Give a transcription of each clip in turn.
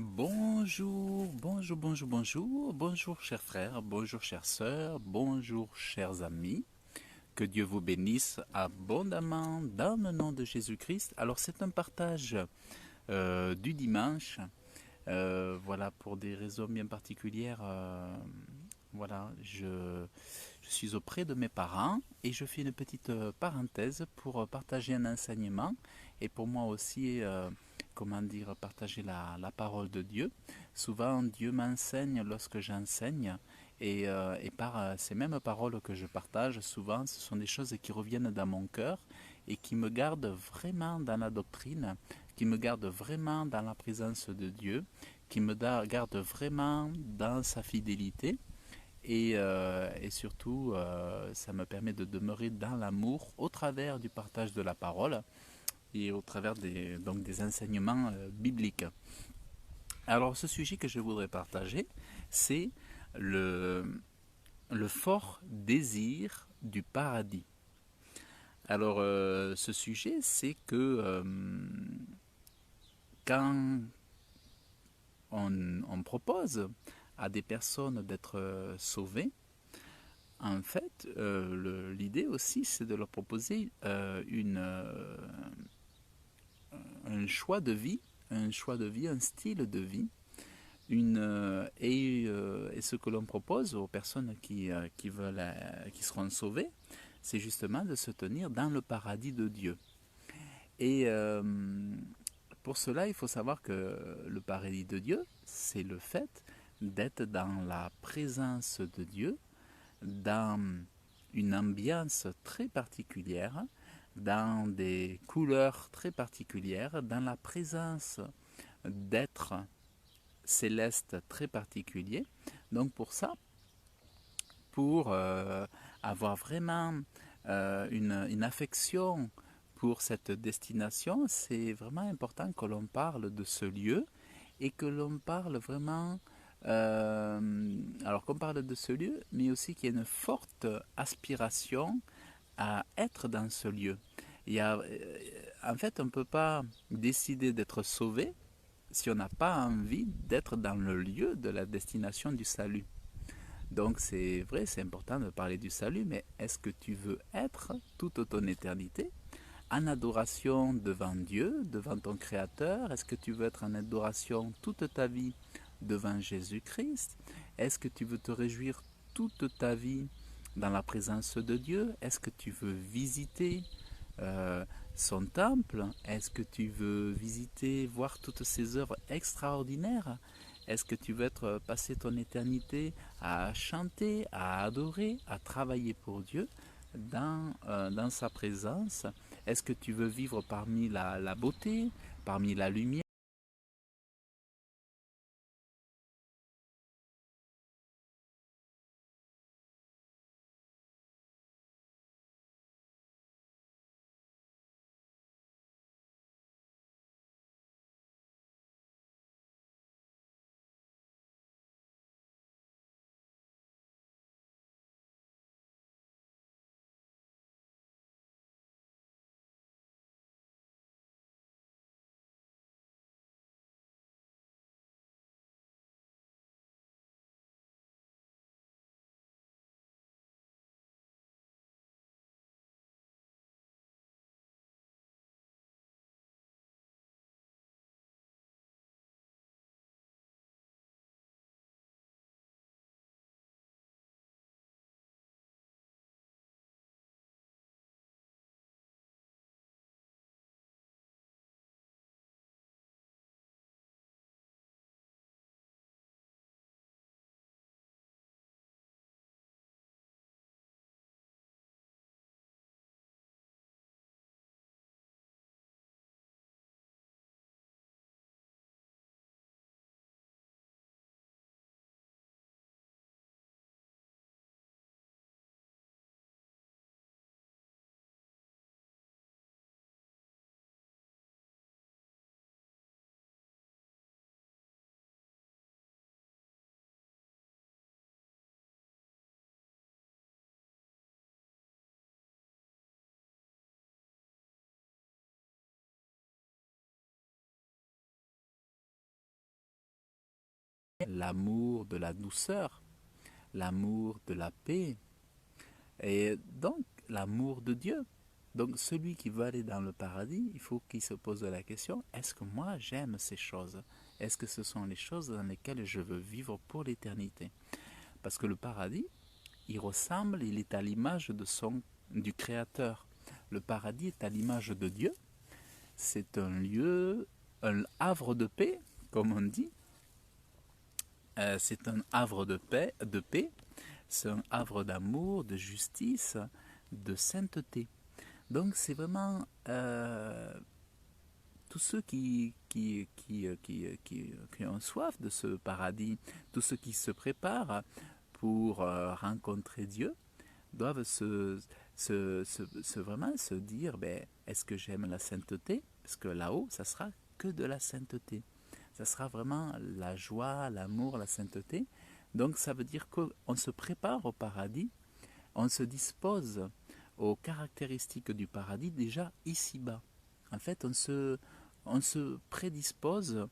Bonjour, bonjour, bonjour, bonjour, bonjour chers frères, bonjour chères sœurs, bonjour chers amis. Que Dieu vous bénisse abondamment dans le nom de Jésus-Christ. Alors c'est un partage du dimanche. Voilà, pour des raisons bien particulières, voilà, je suis auprès de mes parents et je fais une petite parenthèse pour partager un enseignement et pour moi aussi, comment dire, partager la parole de Dieu. Souvent, Dieu m'enseigne lorsque j'enseigne et par ces mêmes paroles que je partage, souvent, ce sont des choses qui reviennent dans mon cœur et qui me gardent vraiment dans la doctrine, qui me gardent vraiment dans la présence de Dieu, qui me garde vraiment dans sa fidélité et surtout ça me permet de demeurer dans l'amour au travers du partage de la parole et au travers donc des enseignements bibliques. Alors ce sujet que je voudrais partager, c'est le, le fort désir du paradis. Alors ce sujet, c'est que quand on propose à des personnes d'être sauvées, en fait, l'idée aussi, c'est de leur proposer un choix de vie, un style de vie, et ce que l'on propose aux personnes qui veulent, qui seront sauvées, c'est justement de se tenir dans le paradis de Dieu. Et pour cela, il faut savoir que le paradis de Dieu, c'est le fait d'être dans la présence de Dieu, dans une ambiance très particulière, dans des couleurs très particulières, dans la présence d'êtres célestes très particuliers. Donc pour ça, pour avoir vraiment une affection pour cette destination, c'est vraiment important que l'on parle de ce lieu et que l'on parle vraiment, alors qu'on parle de ce lieu, mais aussi qu'il y a une forte aspiration à être dans ce lieu. En fait, on ne peut pas décider d'être sauvé si on n'a pas envie d'être dans le lieu de la destination du salut. Donc c'est vrai, c'est important de parler du salut, mais est-ce que tu veux être toute ton éternité en adoration devant Dieu, devant ton Créateur? Est-ce que tu veux être en adoration toute ta vie devant Jésus-Christ? Est-ce que tu veux te réjouir toute ta vie dans la présence de Dieu? Est-ce que tu veux visiter euh, son temple? Est-ce que tu veux visiter, voir toutes ses œuvres extraordinaires? Est-ce que tu veux passer ton éternité à chanter, à adorer, à travailler pour Dieu dans sa présence? Est-ce que tu veux vivre parmi la beauté, parmi la lumière? l'amour de la douceur, l'amour de la paix, et donc l'amour de Dieu. Donc celui qui veut aller dans le paradis, il faut qu'il se pose la question, est-ce que moi j'aime ces choses? Est-ce que ce sont les choses dans lesquelles je veux vivre pour l'éternité? Parce que le paradis, il ressemble, il est à l'image du Créateur. Le paradis est à l'image de Dieu. C'est un lieu, un havre de paix, comme on dit. C'est un havre de paix, c'est un havre d'amour, de justice, de sainteté. Donc c'est vraiment tous ceux qui ont soif de ce paradis, tous ceux qui se préparent pour rencontrer Dieu, doivent vraiment se dire, ben, est-ce que j'aime la sainteté? Parce que là-haut, ça sera que de la sainteté. Ça sera vraiment la joie, l'amour, la sainteté. Donc ça veut dire qu'on se prépare au paradis, on se dispose aux caractéristiques du paradis déjà ici-bas. En fait, on se prédispose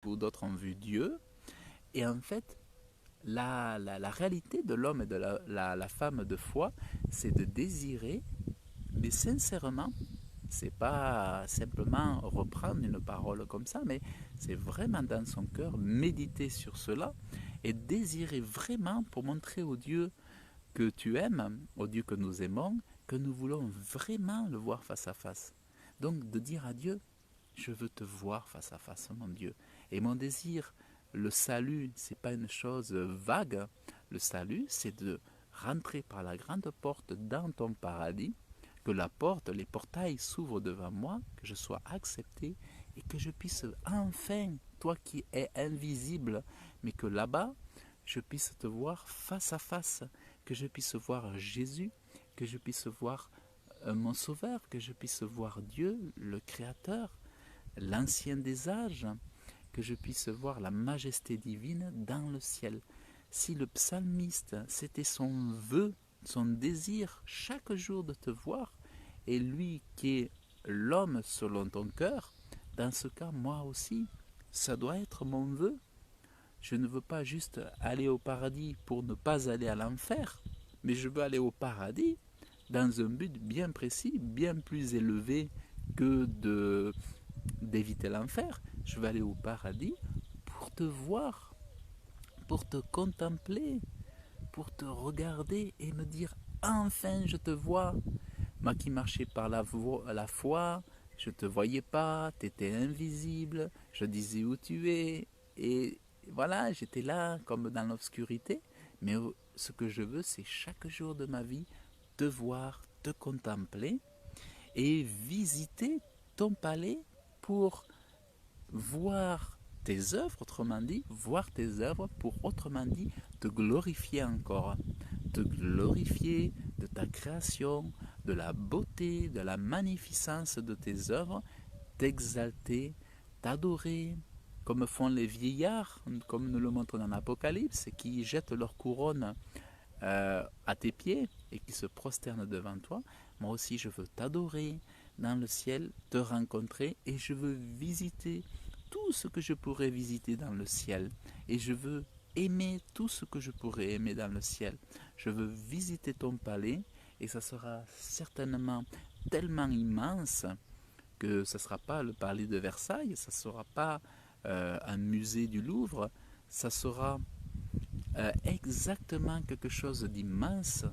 ou d'autres ont vu Dieu. Et en fait, la réalité de l'homme et de la femme de foi, c'est de désirer, mais sincèrement, c'est pas simplement reprendre une parole comme ça, mais c'est vraiment dans son cœur méditer sur cela et désirer vraiment pour montrer au Dieu que tu aimes, au Dieu que nous aimons, que nous voulons vraiment le voir face à face. Donc de dire à Dieu, je veux te voir face à face, mon Dieu. Et mon désir, le salut, c'est pas une chose vague. Le salut, c'est de rentrer par la grande porte dans ton paradis, que la porte, les portails s'ouvrent devant moi, que je sois accepté et que je puisse enfin, toi qui es invisible, mais que là-bas, je puisse te voir face à face, que je puisse voir Jésus, que je puisse voir mon Sauveur, que je puisse voir Dieu, le Créateur, l'ancien des âges, que je puisse voir la majesté divine dans le ciel. Si le psalmiste, c'était son vœu, son désir chaque jour de te voir, et lui qui est l'homme selon ton cœur, dans ce cas, moi aussi, ça doit être mon vœu. Je ne veux pas juste aller au paradis pour ne pas aller à l'enfer, mais je veux aller au paradis dans un but bien précis, bien plus élevé que d'éviter l'enfer. Je veux aller au paradis pour te voir, pour te contempler, pour te regarder et me dire enfin je te vois. Moi qui marchais par la foi, je te voyais pas, tu étais invisible, je disais où tu es et voilà, j'étais là comme dans l'obscurité, mais ce que je veux c'est chaque jour de ma vie te voir, te contempler et visiter ton palais pour voir tes œuvres, autrement dit, voir tes œuvres pour, autrement dit, te glorifier encore, te glorifier de ta création, de la beauté, de la magnificence de tes œuvres, t'exalter, t'adorer, comme font les vieillards, comme nous le montre dans l'Apocalypse, qui jettent leur couronne à tes pieds et qui se prosternent devant toi. Moi aussi, je veux t'adorer dans le ciel, te rencontrer et je veux visiter tout ce que je pourrais visiter dans le ciel. Et je veux aimer tout ce que je pourrais aimer dans le ciel. Je veux visiter ton palais et ça sera certainement tellement immense que ce ne sera pas le palais de Versailles, ça ne sera pas un musée du Louvre, ça sera exactement quelque chose d'immense,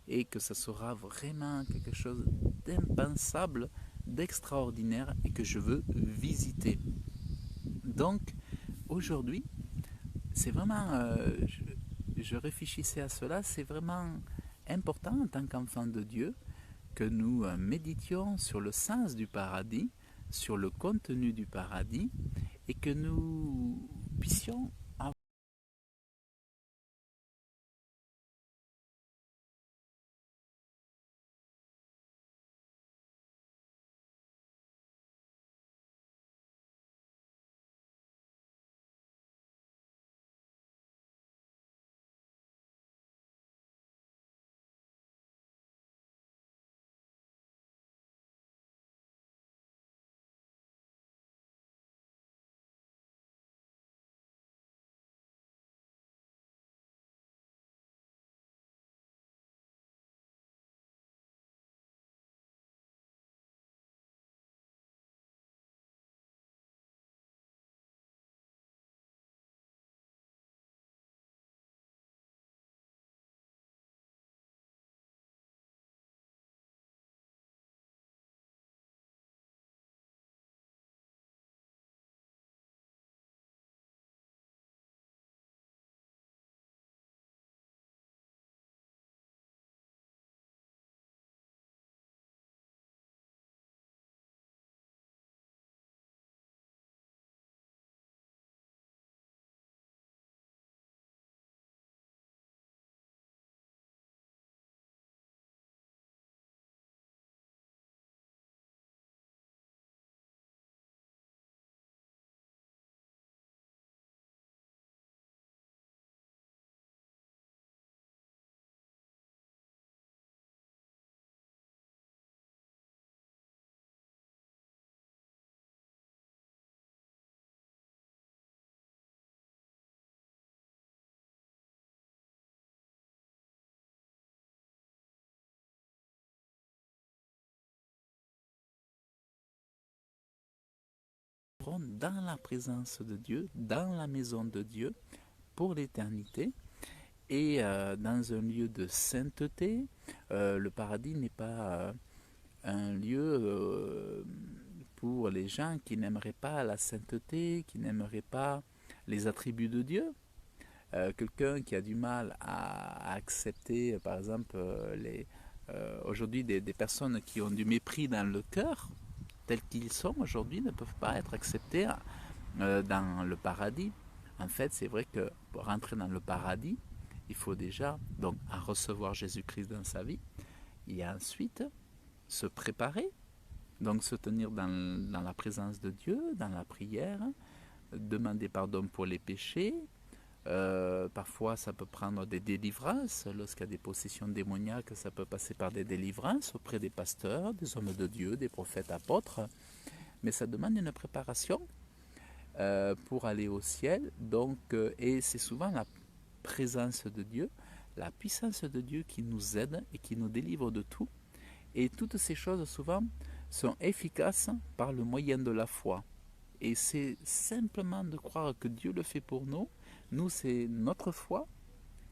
et que ça sera vraiment quelque chose d'impensable, d'extraordinaire et que je veux visiter. Donc aujourd'hui, c'est vraiment, je réfléchissais à cela, c'est vraiment important en tant qu'enfant de Dieu que nous méditions sur le sens du paradis, sur le contenu du paradis et que nous puissions seront dans la présence de Dieu, dans la maison de Dieu, pour l'éternité, et dans un lieu de sainteté. Le paradis n'est pas un lieu pour les gens qui n'aimeraient pas la sainteté, qui n'aimeraient pas les attributs de Dieu. Quelqu'un qui a du mal à accepter, par exemple, aujourd'hui des personnes qui ont du mépris dans le cœur, tels qu'ils sont aujourd'hui, ne peuvent pas être acceptés dans le paradis. En fait, c'est vrai que pour rentrer dans le paradis, il faut déjà donc à recevoir Jésus-Christ dans sa vie, et ensuite se préparer, donc se tenir dans la présence de Dieu, dans la prière, demander pardon pour les péchés. Parfois, ça peut prendre des délivrances. Lorsqu'il y a des possessions démoniaques, ça peut passer par des délivrances auprès des pasteurs, des hommes de Dieu, des prophètes, apôtres. Mais ça demande une préparation pour aller au ciel. Donc, et c'est souvent la présence de Dieu, la puissance de Dieu qui nous aide et qui nous délivre de tout. Et toutes ces choses, souvent, sont efficaces par le moyen de la foi. Et c'est simplement de croire que Dieu le fait pour nous. Nous, c'est notre foi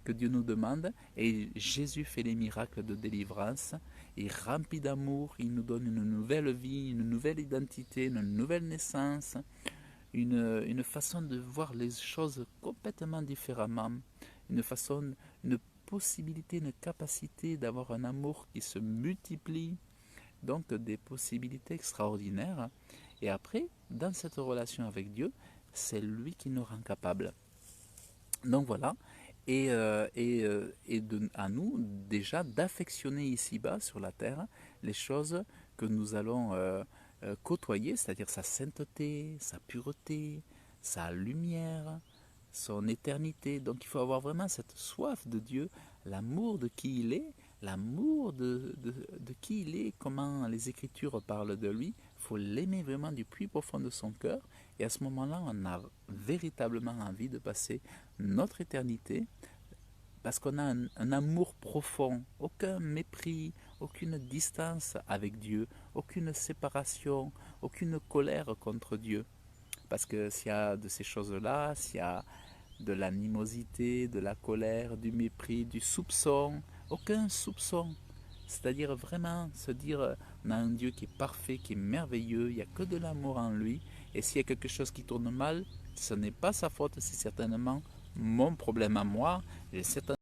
que Dieu nous demande. Et Jésus fait les miracles de délivrance. Il est rempli d'amour. Il nous donne une nouvelle vie, une nouvelle identité, une nouvelle naissance, une façon de voir les choses complètement différemment. Une possibilité, une capacité d'avoir un amour qui se multiplie. Donc des possibilités extraordinaires. Et après, dans cette relation avec Dieu, c'est lui qui nous rend capables. Donc voilà, à nous déjà d'affectionner ici-bas sur la terre les choses que nous allons côtoyer, c'est-à-dire sa sainteté, sa pureté, sa lumière, son éternité. Donc il faut avoir vraiment cette soif de Dieu, l'amour de qui il est, l'amour de qui il est, comment les Écritures parlent de lui. Il faut l'aimer vraiment du plus profond de son cœur. Et à ce moment-là, on a véritablement envie de passer notre éternité parce qu'on a un amour profond, aucun mépris, aucune distance avec Dieu, aucune séparation, aucune colère contre Dieu. Parce que s'il y a de ces choses-là, s'il y a de l'animosité, de la colère, du mépris, du soupçon, aucun soupçon. C'est-à-dire vraiment se dire, on a un Dieu qui est parfait, qui est merveilleux, il n'y a que de l'amour en lui. Et s'il y a quelque chose qui tourne mal, ce n'est pas sa faute, c'est certainement mon problème à moi. Et